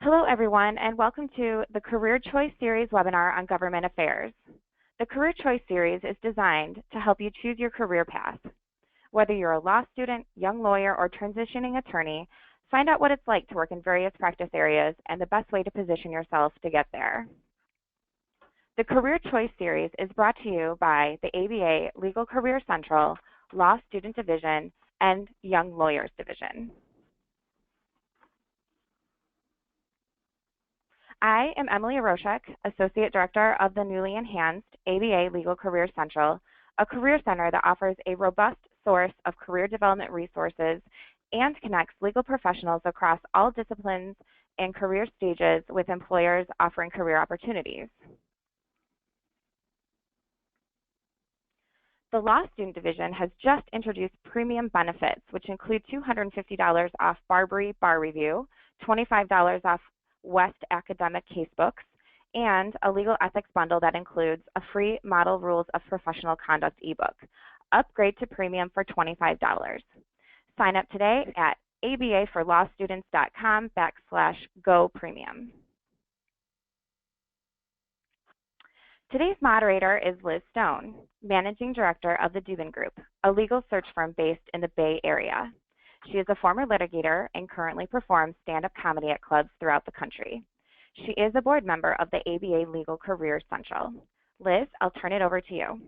Hello, everyone, and welcome to the Career Choice Series webinar on government affairs. The Career Choice Series is designed to help you choose your career path. Whether you're a law student, young lawyer, or transitioning attorney, find out what it's like to work in various practice areas and the best way to position yourself to get there. The Career Choice Series is brought to you by the ABA Legal Career Central, Law Student Division, and Young Lawyers Division. I am Emily Aroshek, Associate Director of the newly enhanced ABA Legal Career Central, a career center that offers a robust source of career development resources and connects legal professionals across all disciplines and career stages with employers offering career opportunities. The Law Student Division has just introduced premium benefits, which include $250 off Barbary Bar Review, $25 off West Academic Casebooks, and a legal ethics bundle that includes a free Model Rules of Professional Conduct ebook. Upgrade to premium for $25. Sign up today at abaforlawstudents.com/go-premium. Today's moderator is Liz Stone, Managing Director of the Dubin Group, a legal search firm based in the Bay Area. She is a former litigator and currently performs stand-up comedy at clubs throughout the country. She is a board member of the ABA Legal Career Central. Liz, I'll turn it over to you.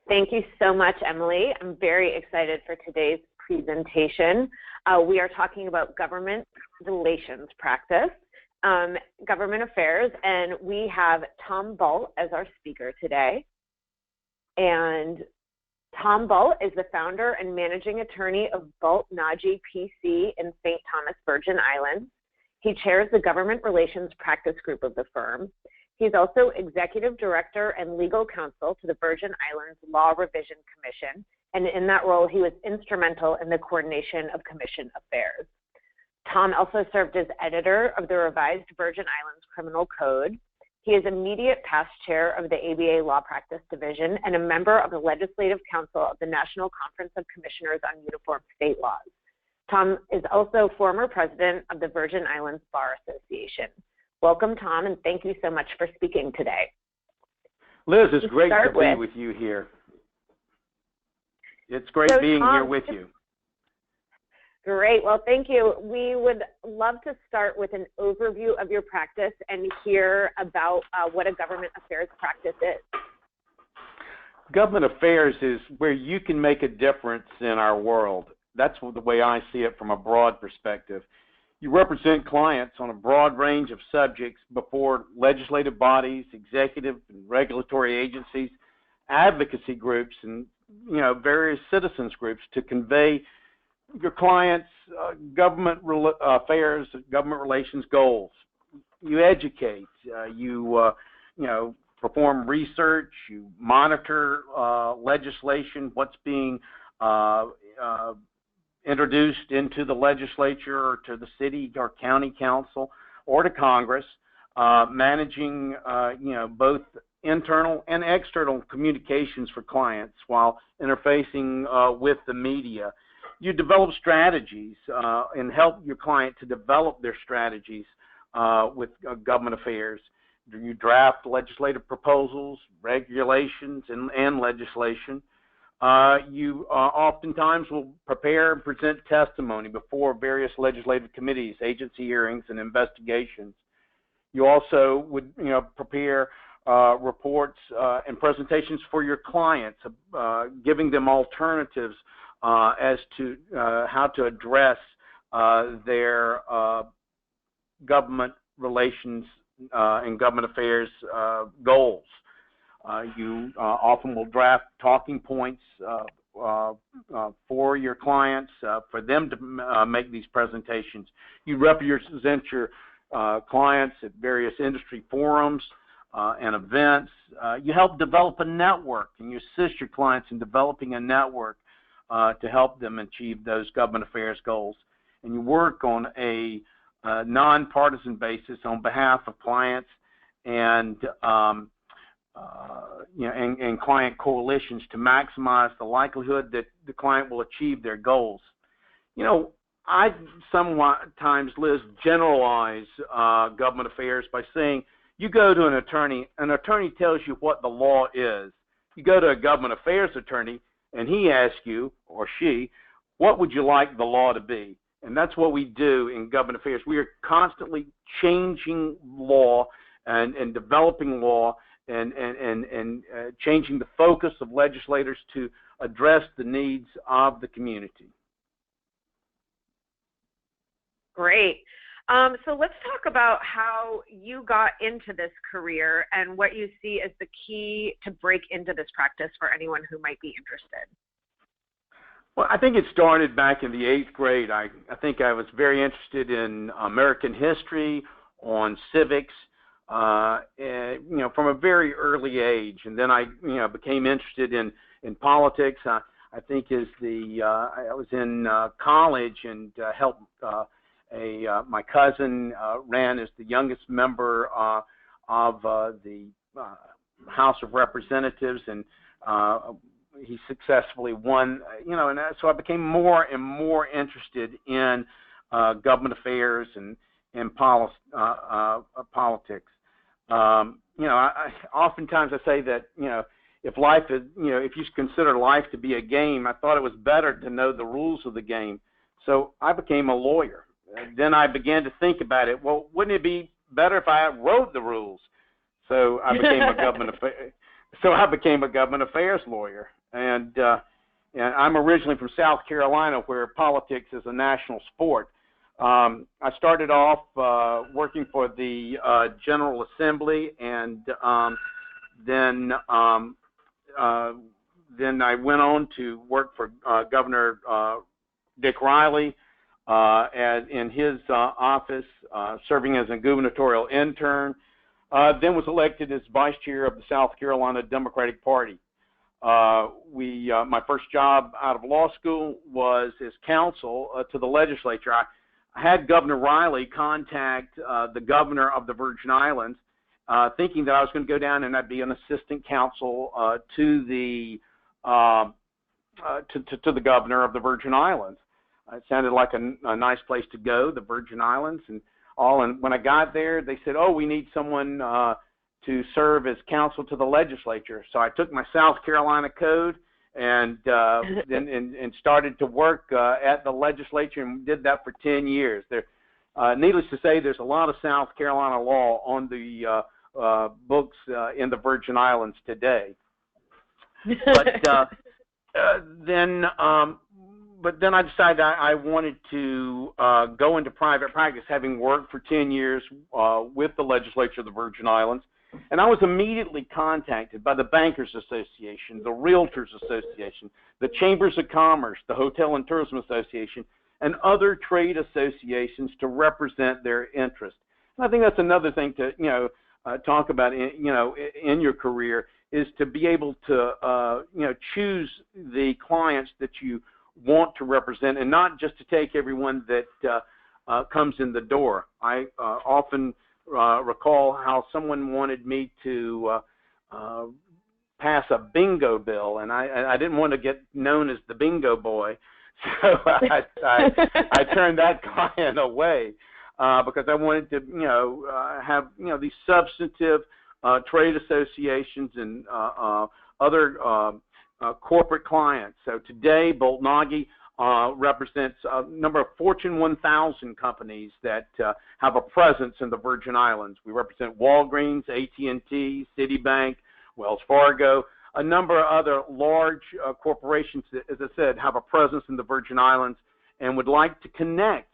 Thank you so much, Emily. I'm very excited for today's presentation. We are talking about government relations practice, government affairs, and we have Tom Bolt as our speaker today. And Tom Bolt is the founder and managing attorney of BoltNagi PC in St. Thomas, Virgin Islands. He chairs the government relations practice group of the firm. He's also executive director and legal counsel to the Virgin Islands Law Revision Commission, and in that role, he was instrumental in the coordination of commission affairs. Tom also served as editor of the revised Virgin Islands Criminal Code. He is immediate past chair of the ABA Law Practice Division and a member of the Legislative Council of the National Conference of Commissioners on Uniform State Laws. Tom is also former president of the Virgin Islands Bar Association. Welcome, Tom, and thank you so much for speaking today. Liz, it's great to be with you here. It's great being here with you. Great. Well, thank you. We would love to start with an overview of your practice and hear about what a government affairs practice is. Government affairs is where you can make a difference in our world. That's the way I see it from a broad perspective. You represent clients on a broad range of subjects before legislative bodies, executive and regulatory agencies, advocacy groups, and various citizens groups to convey your clients' government affairs, government relations goals. You educate, you perform research, you monitor legislation, what's being introduced into the legislature or to the city or county council or to Congress, managing both internal and external communications for clients while interfacing with the media. You develop strategies and help your client to develop their strategies with government affairs. You draft legislative proposals, regulations, and legislation. You oftentimes will prepare and present testimony before various legislative committees, agency hearings, and investigations. You also would prepare reports and presentations for your clients, giving them alternatives as to how to address their government relations and government affairs goals. You often will draft talking points for your clients, for them to make these presentations. You represent your clients at various industry forums and events. You help develop a network, and you assist your clients in developing a network to help them achieve those government affairs goals. And you work on a nonpartisan basis on behalf of clients and client coalitions to maximize the likelihood that the client will achieve their goals. I sometimes, Liz, generalize government affairs by saying you go to an attorney tells you what the law is. You go to a government affairs attorney, and he asks you, or she, what would you like the law to be? And that's what we do in government affairs. We are constantly changing law and developing law and changing the focus of legislators to address the needs of the community. Great. So let's talk about how you got into this career and what you see as the key to break into this practice for anyone who might be interested. Well, I think it started back in the 8th grade. I think I was very interested in American history, on civics, and, from a very early age. And then I, became interested in politics. I think I was in college and helped my cousin ran as the youngest member of the House of Representatives, and he successfully won, and so I became more and more interested in government affairs and politics. Oftentimes I say that, if life is, if you consider life to be a game, I thought it was better to know the rules of the game. So I became a lawyer. Then I began to think about it. Well, wouldn't it be better if I wrote the rules? So I became a government affairs lawyer. And I'm originally from South Carolina, where politics is a national sport. I started off working for the General Assembly, and then I went on to work for Governor Dick Riley in his office, serving as a gubernatorial intern. Then was elected as vice chair of the South Carolina Democratic Party. My first job out of law school was as counsel to the legislature. I had Governor Riley contact the governor of the Virgin Islands, thinking that I was going to go down and I'd be an assistant counsel to the governor of the Virgin Islands. It sounded like a nice place to go, the Virgin Islands, and all. And when I got there, they said, "Oh, we need someone to serve as counsel to the legislature." So I took my South Carolina code and then started to work at the legislature, and did that for 10 years. Needless to say, there's a lot of South Carolina law on the books in the Virgin Islands today. But then I decided I wanted to go into private practice, having worked for 10 years with the legislature of the Virgin Islands. And I was immediately contacted by the Bankers Association, the Realtors Association, the Chambers of Commerce, the Hotel and Tourism Association, and other trade associations to represent their interests. And I think that's another thing to talk about in your career, is to be able to choose the clients that you want to represent, and not just to take everyone that comes in the door. I often recall how someone wanted me to pass a bingo bill, and I didn't want to get known as the bingo boy, so I turned that client away because I wanted to have these substantive trade associations and other corporate clients. So today, BoltNagi represents a number of Fortune 1000 companies that have a presence in the Virgin Islands. We represent Walgreens, AT&T, Citibank, Wells Fargo, a number of other large corporations that, as I said, have a presence in the Virgin Islands and would like to connect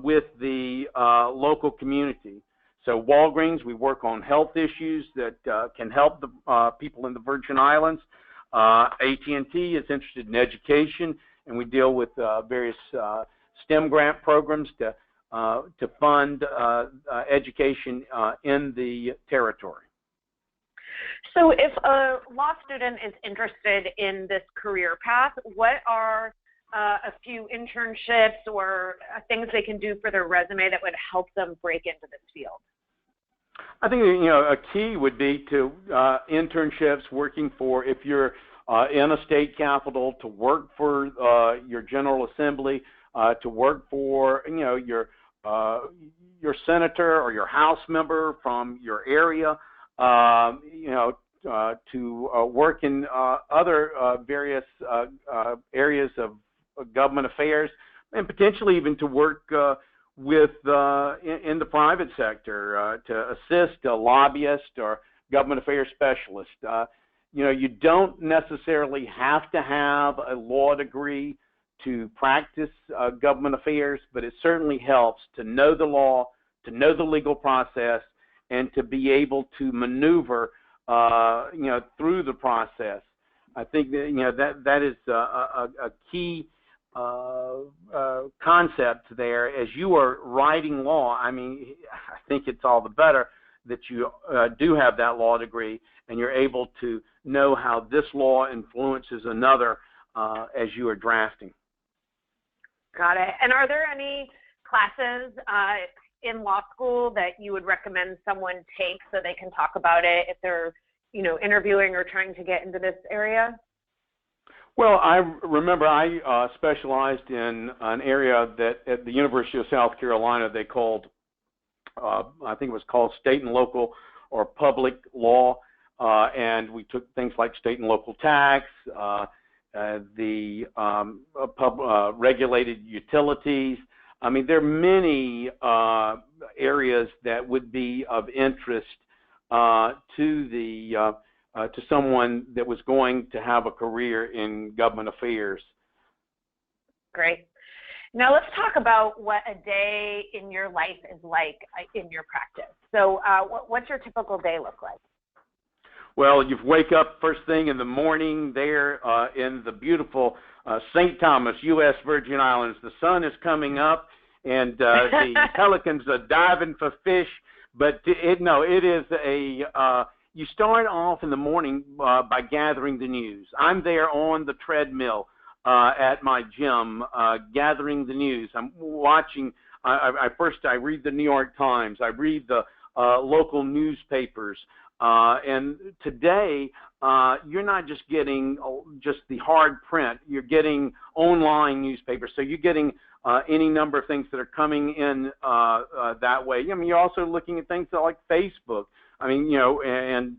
with the local community. So Walgreens, we work on health issues that can help the people in the Virgin Islands. AT&T is interested in education, and we deal with various STEM grant programs to fund education in the territory. So if a law student is interested in this career path, what are a few internships or things they can do for their resume that would help them break into this field? I think a key would be to internships, working for, if you're in a state capital, to work for your General Assembly, to work for, your senator or your House member from your area, to work in other various areas of government affairs, and potentially even to work with in the private sector to assist a lobbyist or government affairs specialist. You don't necessarily have to have a law degree to practice government affairs, but it certainly helps to know the law, to know the legal process, and to be able to maneuver, through the process. I think that that is a key concept there. As you are writing law, I think it's all the better that you do have that law degree and you're able to know how this law influences another as you are drafting. Got it. And are there any classes in law school that you would recommend someone take so they can talk about it if they're, interviewing or trying to get into this area? Well, I remember I specialized in an area that at the University of South Carolina they called, I think it was called state and local or public law, and we took things like state and local tax, the regulated utilities. There are many areas that would be of interest to someone that was going to have a career in government affairs. Great. Now let's talk about what a day in your life is like in your practice. So what's your typical day look like? Well, you wake up first thing in the morning there in the beautiful St. Thomas, U.S. Virgin Islands. The sun is coming up and the pelicans are diving for fish. But it is you start off in the morning by gathering the news. I'm there on the treadmill at my gym gathering the news. I'm watching. I read the New York Times. I read the local newspapers. And today, you're not just getting just the hard print. You're getting online newspapers. So you're getting any number of things that are coming in that way. You're also looking at things like Facebook. And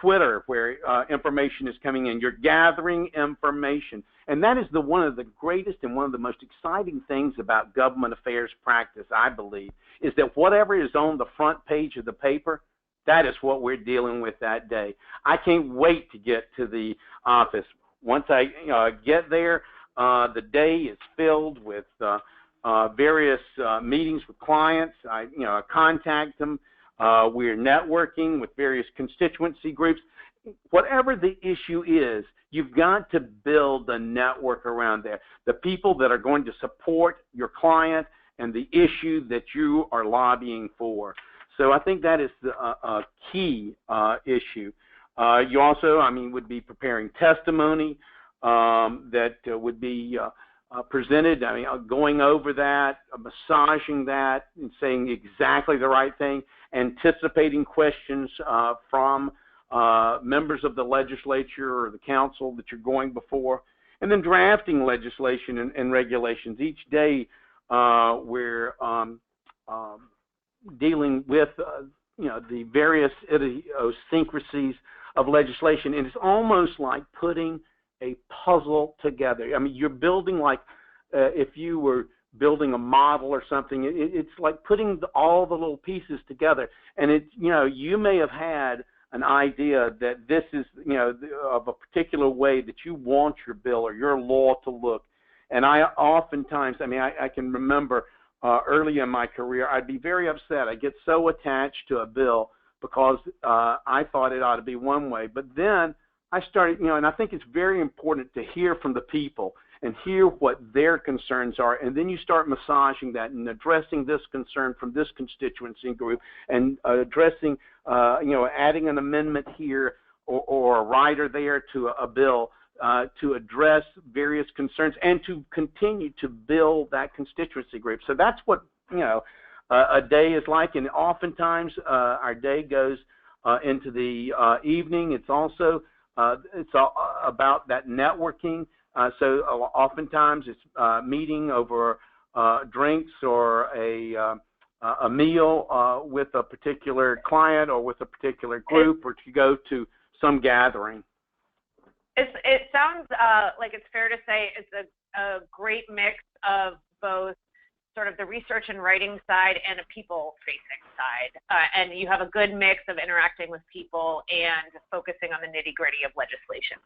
Twitter, where information is coming in. You're gathering information. And that is one of the greatest and one of the most exciting things about government affairs practice, I believe, is that whatever is on the front page of the paper, that is what we're dealing with that day. I can't wait to get to the office. Once I get there, the day is filled with various meetings with clients. I contact them. We're networking with various constituency groups. Whatever the issue is, you've got to build a network around there. The people that are going to support your client and the issue that you are lobbying for. So I think that is a key issue. You also, would be preparing testimony that would be presented, going over that, massaging that, and saying exactly the right thing, anticipating questions from members of the legislature or the council that you're going before, and then drafting legislation and regulations. Each day we're dealing with the various idiosyncrasies of legislation, and it's almost like putting a puzzle together. You're building like if you were building a model or something. It's like putting all the little pieces together, and you may have had an idea that this is of a particular way that you want your bill or your law to look. And I oftentimes, I can remember early in my career, I'd be very upset. I get so attached to a bill because I thought it ought to be one way. But then I started, and I think it's very important to hear from the people and hear what their concerns are. And then you start massaging that and addressing this concern from this constituency group and addressing, adding an amendment here or a rider there to a bill to address various concerns and to continue to build that constituency group. So that's what, a day is like. And oftentimes our day goes into the evening. It's also, it's all about that networking, So oftentimes it's meeting over drinks or a meal with a particular client or with a particular group, or to go to some gathering. It sounds like it's fair to say it's a great mix of both sort of the research and writing side and a people-facing side. And you have a good mix of interacting with people and focusing on the nitty-gritty of legislation.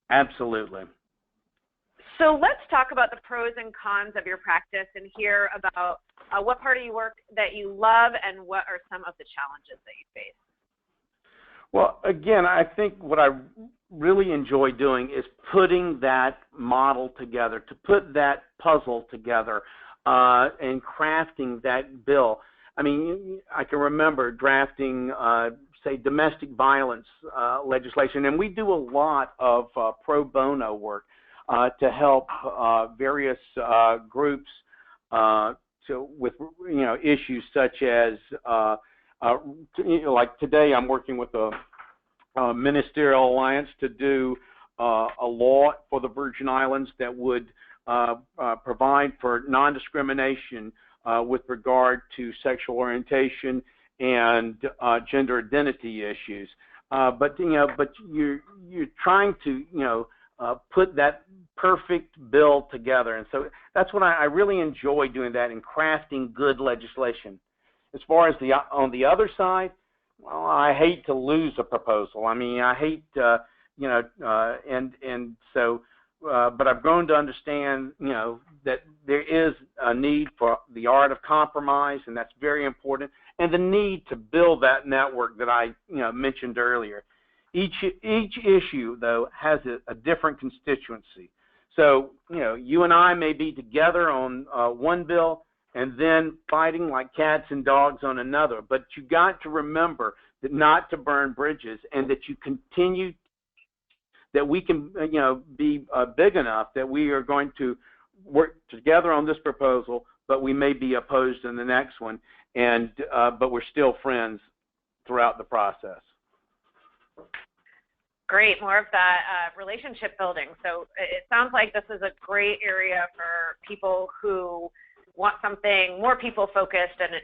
Absolutely. So let's talk about the pros and cons of your practice and hear about what part of your work that you love and what are some of the challenges that you face. Well, again, I think what I really enjoy doing is putting that model together, to put that puzzle together, and crafting that bill. I mean, I can remember drafting, say, domestic violence legislation, and we do a lot of pro bono work to help various groups with issues such as like today I'm working with a ministerial alliance to do a law for the Virgin Islands that would provide for non-discrimination with regard to sexual orientation and gender identity issues. But you're trying to put that perfect bill together, and so that's what I really enjoy doing, that and crafting good legislation. As far as on the other side, well, I hate to lose a proposal. I mean, I hate and so, but I've grown to understand that there is a need for the art of compromise, and that's very important, and the need to build that network that I mentioned earlier. Each issue, though, has a different constituency. So, you and I may be together on one bill and then fighting like cats and dogs on another. But you got to remember that not to burn bridges, and that you continue, that we can, be big enough that we are going to work together on this proposal, but we may be opposed in the next one, and but we're still friends throughout the process. Great, more of that relationship building. So it sounds like this is a great area for people who want something more people-focused and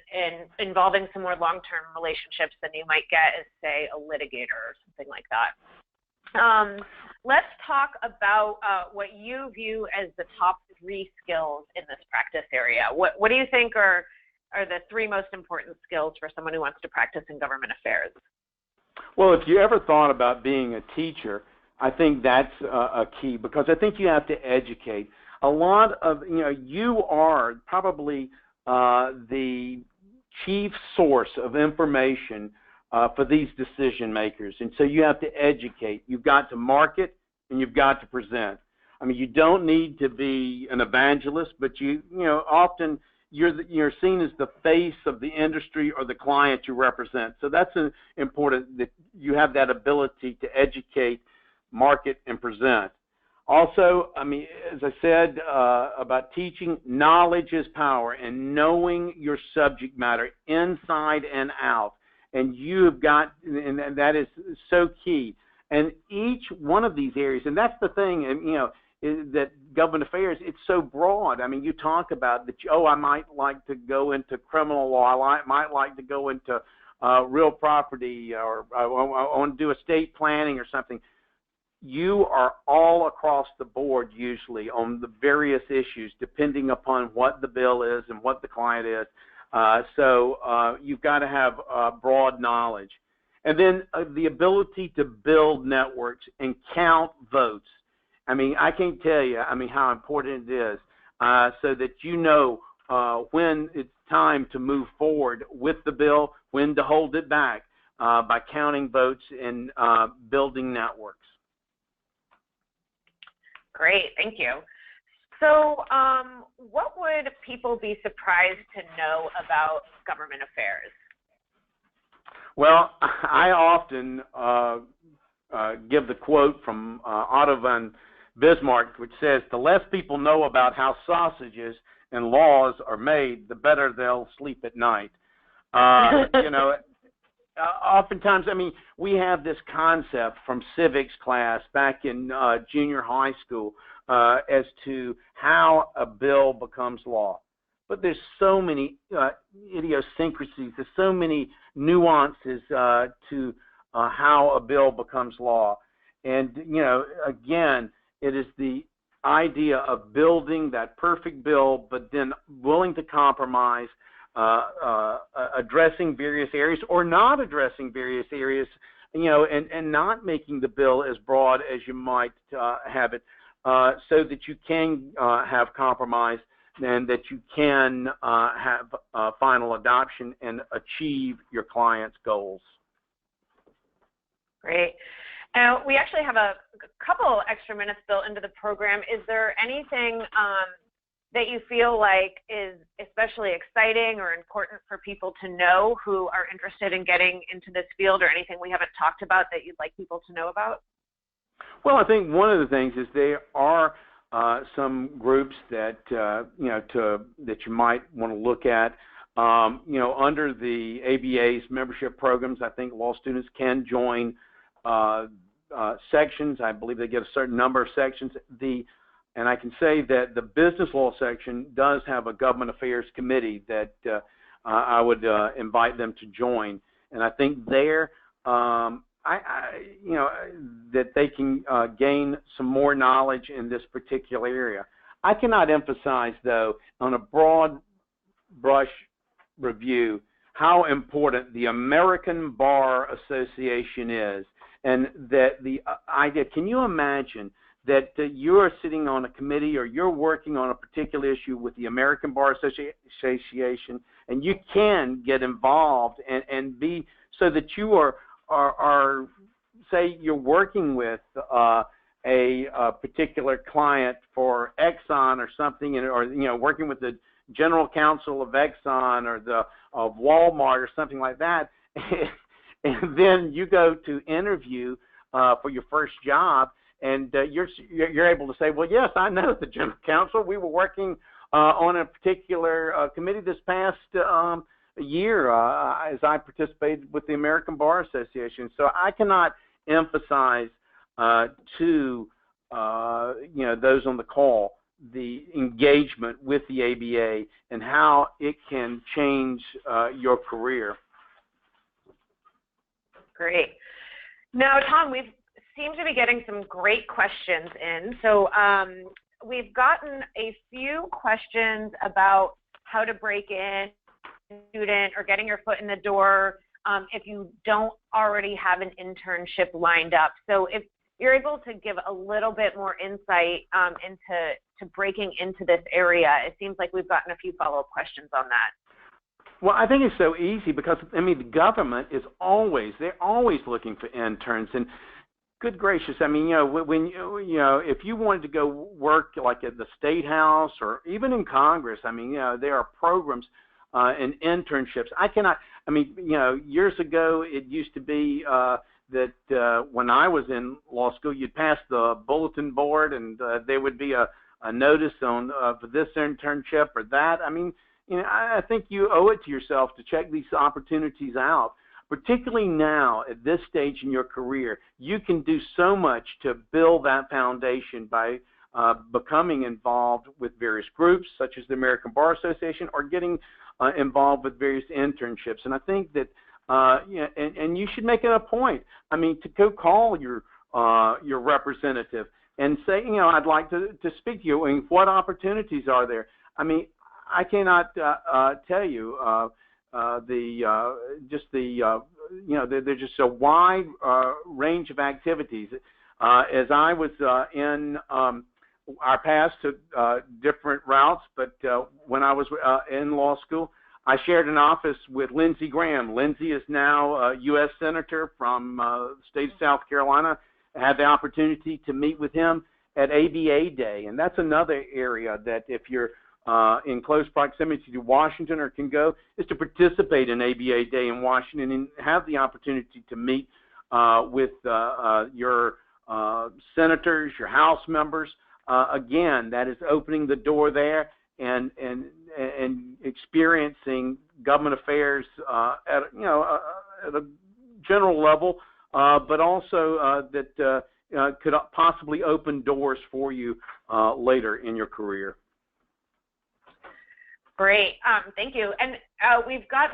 involving some more long-term relationships than you might get as, say, a litigator or something like that. Let's talk about what you view as the top 3 skills in this practice area. What do you think are the 3 most important skills for someone who wants to practice in government affairs? Well, if you ever thought about being a teacher, I think that's a key, because I think you have to educate. A lot of, you are probably the chief source of information for these decision makers. And so you have to educate. You've got to market, and you've got to present. I mean, you don't need to be an evangelist, but often you're seen as the face of the industry or the client you represent. So that's important, that you have that ability to educate, market, and present. Also, I mean, as I said about teaching, knowledge is power, and knowing your subject matter inside and out. And you've got, and that is so key. And each one of these areas, and that's the thing, is that government affairs, it's so broad. I mean, you talk about that, I might like to go into criminal law, I might like to go into real property, or I want to do estate planning or something. You are all across the board usually on the various issues, depending upon what the bill is and what the client is. So you've got to have broad knowledge. And then the ability to build networks and count votes. I mean, I can't tell you, how important it is, so that when it's time to move forward with the bill, when to hold it back by counting votes and building networks. Great, thank you. So what would people be surprised to know about government affairs? Well, I often give the quote from Otto von Bismarck, which says, the less people know about how sausages and laws are made, the better they'll sleep at night. oftentimes, I mean, we have this concept from civics class back in junior high school as to how a bill becomes law. But there's so many idiosyncrasies, there's so many nuances to how a bill becomes law. And, again, it is the idea of building that perfect bill, but then willing to compromise, addressing various areas or not addressing various areas, and not making the bill as broad as you might have it, so that you can have compromise and that you can have final adoption and achieve your client's goals. Great. We actually have a couple extra minutes built into the program. Is there anything that you feel like is especially exciting or important for people to know who are interested in getting into this field, or anything we haven't talked about that you'd like people to know about? Well, I think one of the things is there are some groups that that you might want to look at. Under the ABA's membership programs, I think law students can join sections. I believe they get a certain number of sections. And I can say that the business law section does have a government affairs committee that I would invite them to join. And I think there, that they can gain some more knowledge in this particular area. I cannot emphasize, though, on a broad brush review, how important the American Bar Association is. And that the idea, can you imagine that you're sitting on a committee or you're working on a particular issue with the American Bar Association, and you can get involved and be, so that you are say you're working with a particular client for Exxon or something, or working with the general counsel of Exxon or of Walmart or something like that, and then you go to interview for your first job, and you're able to say, well, yes, I know the general counsel. We were working on a particular committee this past year as I participated with the American Bar Association. So I cannot emphasize to those on the call the engagement with the ABA and how it can change your career. Great. Now, Tom, we seem to be getting some great questions in. So we've gotten a few questions about how to break in student or getting your foot in the door if you don't already have an internship lined up. So if you're able to give a little bit more insight into breaking into this area, it seems like we've gotten a few follow-up questions on that. Well, I think it's so easy because, I mean, the government is they're always looking for interns. And good gracious, I mean, when if you wanted to go work like at the State House or even in Congress, I mean, there are programs and internships. Years ago, it used to be that when I was in law school, you'd pass the bulletin board and there would be a notice on for this internship or that. I mean, I think you owe it to yourself to check these opportunities out, particularly now at this stage in your career. You can do so much to build that foundation by becoming involved with various groups, such as the American Bar Association, or getting involved with various internships. And I think that, and you should make it a point, I mean, to go call your representative and say, I'd like to speak to you. And what opportunities are there? I mean, I cannot tell you there's just a wide range of activities. As I was in our paths took different routes, but when I was in law school, I shared an office with Lindsey Graham. Lindsey is now a U.S. Senator from the state of South Carolina. I had the opportunity to meet with him at ABA Day, and that's another area that if you're in close proximity to Washington or can go, is to participate in ABA Day in Washington and have the opportunity to meet with your senators, your House members. Again, that is opening the door there and experiencing government affairs at a general level, but also that could possibly open doors for you later in your career. Great, thank you. And we've got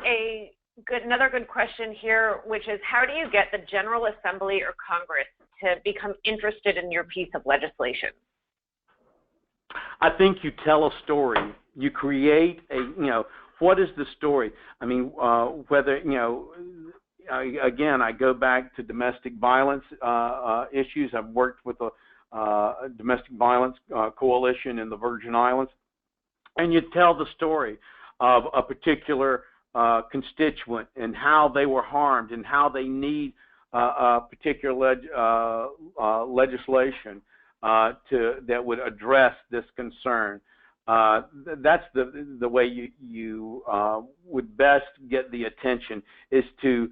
another good question here, which is, how do you get the General Assembly or Congress to become interested in your piece of legislation? I think you tell a story. You create what is the story? I mean, whether, again, I go back to domestic violence issues. I've worked with a domestic violence coalition in the Virgin Islands. And you tell the story of a particular constituent and how they were harmed and how they need a particular legislation that would address this concern. That's the way you would best get the attention, is to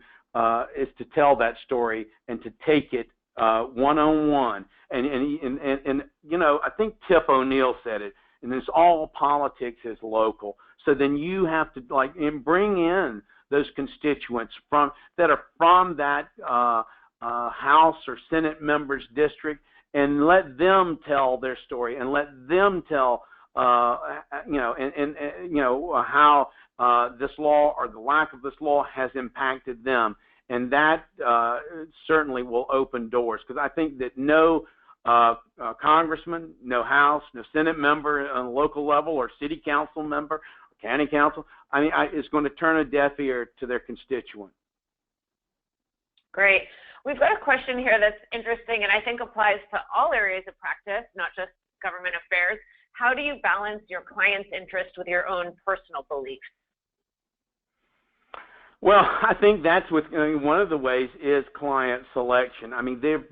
tell that story and to take it one-on-one. And I think Tip O'Neill said it, and it's all politics is local. So then you have to bring in those constituents that are from that House or Senate member's district, and let them tell their story, and let them tell how this law or the lack of this law has impacted them. And that certainly will open doors, because I think that no congressman, no House, no Senate member on the local level, or city council member, or county council, is going to turn a deaf ear to their constituent. Great. We've got a question here that's interesting, and I think applies to all areas of practice, not just government affairs. How do you balance your client's interest with your own personal beliefs? Well, I think that's one of the ways is client selection. I mean, there've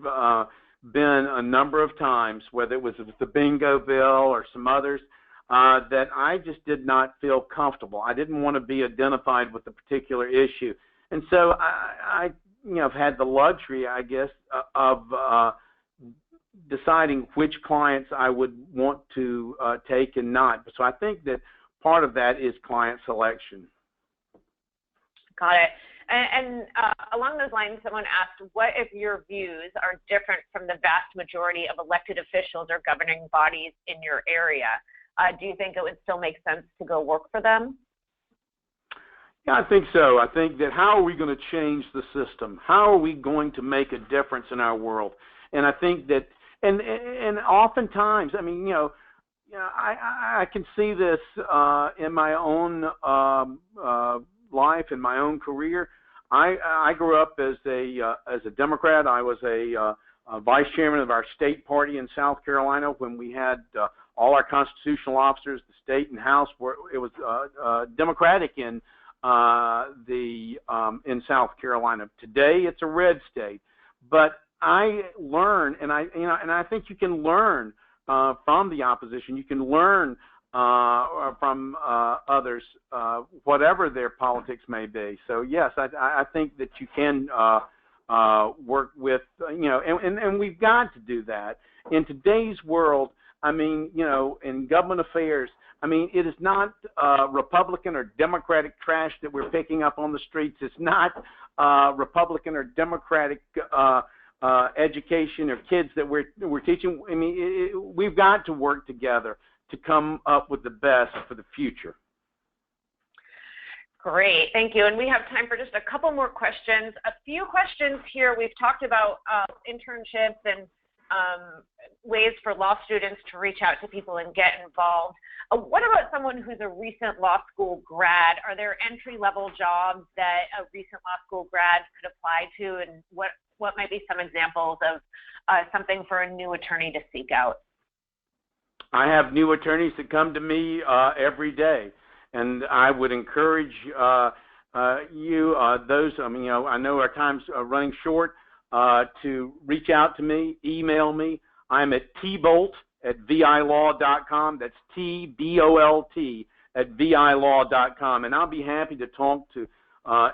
been a number of times, whether it was the bingo bill or some others, that I just did not feel comfortable. I didn't want to be identified with a particular issue. And so I have had the luxury, I guess, of deciding which clients I would want to take and not. So I think that part of that is client selection. Got it. And along those lines, someone asked, what if your views are different from the vast majority of elected officials or governing bodies in your area? Do you think it would still make sense to go work for them? Yeah, I think so. I think that how are we going to change the system? How are we going to make a difference in our world? And I think that, and oftentimes, I mean, I can see this in my own life, in my own career. I grew up as a Democrat. I was a vice chairman of our state party in South Carolina when we had all our constitutional officers, the state and House, where it was Democratic in South Carolina. Today, it's a red state. But I learn, and I think you can learn from the opposition. You can learn from others, whatever their politics may be. So yes, I think that you can work with, and we've got to do that in today's world. I mean, in government affairs, I mean, it is not Republican or Democratic trash that we're picking up on the streets. It's not Republican or Democratic education or kids that we're teaching. I mean, we've got to work together to come up with the best for the future. Great, thank you. And we have time for just a couple more questions. A few questions here. We've talked about internships and ways for law students to reach out to people and get involved. What about someone who's a recent law school grad? Are there entry-level jobs that a recent law school grad could apply to, and what might be some examples of something for a new attorney to seek out? I have new attorneys that come to me every day, and I would encourage those. I know our time's running short. To reach out to me, email me. I'm at tbolt@vilaw.com. That's TBOLT @vilaw.com, and I'll be happy to talk to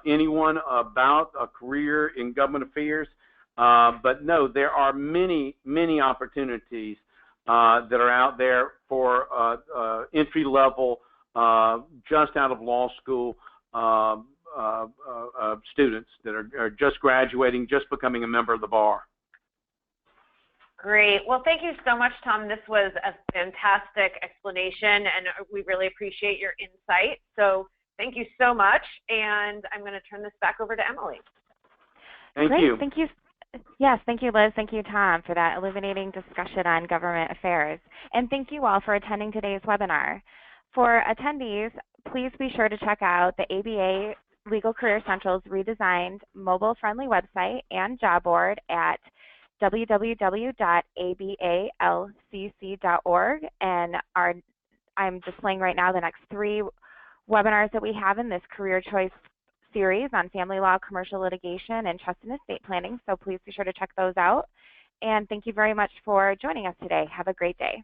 anyone about a career in government affairs. But no, there are many, many opportunities that are out there for entry level, just out of law school students that are just graduating, just becoming a member of the bar. Great. Well, thank you so much, Tom. This was a fantastic explanation, and we really appreciate your insight. So thank you so much, and I'm going to turn this back over to Emily. Thank you. Thank you. Yes, thank you, Liz. Thank you, Tom, for that illuminating discussion on government affairs. And thank you all for attending today's webinar. For attendees, please be sure to check out the ABA Legal Career Central's redesigned mobile-friendly website and job board at www.abalcc.org. And I'm displaying right now the next 3 webinars that we have in this career choice series on family law, commercial litigation, and trust and estate planning. So please be sure to check those out. And thank you very much for joining us today. Have a great day.